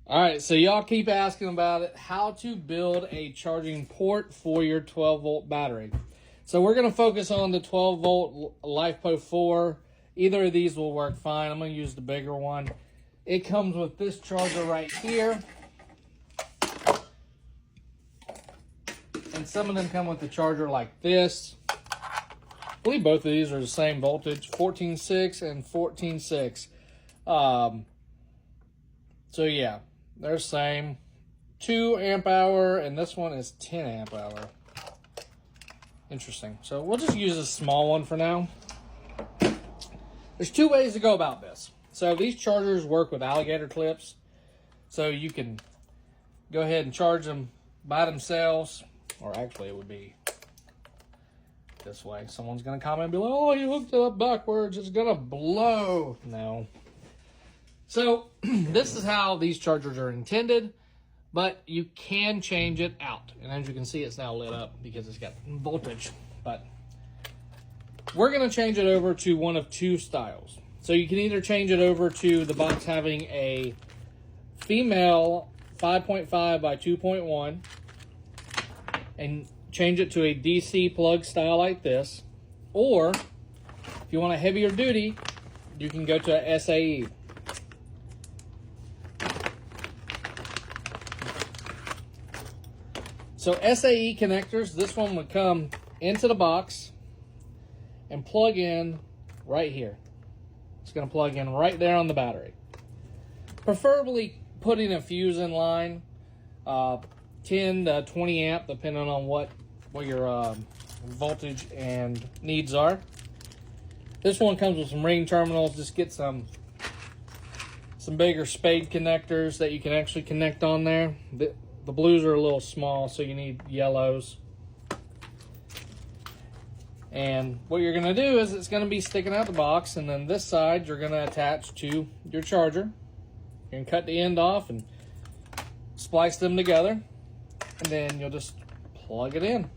All right, so y'all keep asking about it, how to build a charging port for your 12-volt battery. So we're going to focus on the 12-volt LiFePo 4. Either of these will work fine. I'm going to use the bigger one. It comes with this charger right here. And some of them come with the charger like this. I believe both of these are the same voltage, 14.6 and 14.6. So yeah, they're the same. 2 amp hour, and this one is 10 amp hour. Interesting. So we'll just use a small one for now. There's 2 ways to go about this. So these chargers work with alligator clips. So you can go ahead and charge them by themselves. Or actually it would be this way. Someone's going to comment and be like, oh, you hooked it up backwards. It's going to blow. No. So this is how these chargers are intended. But you can change it out. And as you can see, it's now lit up because it's got voltage. But we're going to change it over to one of 2 styles. So you can either change it over to the box having a female 5.5 by 2.1 and change it to a DC plug style like this. Or if you want a heavier duty, you can go to a SAE. So SAE connectors, this one would come into the box and plug in right here. It's going to plug in right there on the battery. Preferably putting a fuse in line, 10 to 20 amp, depending on what your voltage and needs are. This one comes with some ring terminals. Just get some bigger spade connectors that you can actually connect on there. The blues are a little small, so you need yellows. And what you're going to do is it's going to be sticking out the box, and then this side you're going to attach to your charger. You can cut the end off and splice them together, and then you'll just plug it in.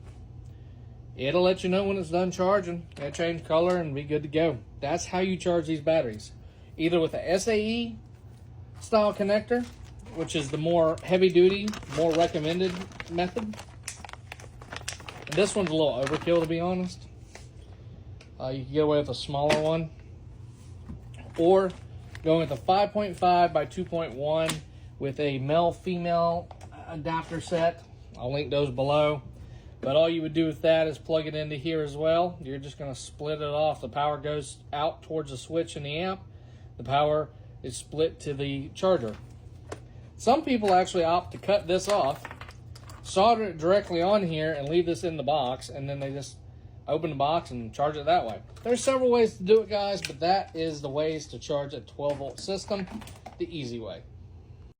It'll let you know when it's done charging. It'll change color and be good to go. That's how you charge these batteries. Either with a SAE style connector, which is the more heavy duty, more recommended method. And this one's a little overkill, to be honest. You can get away with a smaller one. Or going with a 5.5 by 2.1 with a male-female adapter set. I'll link those below. But all you would do with that is plug it into here as well. You're just going to split it off. The power goes out towards the switch in the amp. The power is split to the charger. Some people actually opt to cut this off, solder it directly on here, and leave this in the box, and then they just open the box and charge it that way. There's several ways to do it, guys, but that is the ways to charge a 12-volt system the easy way.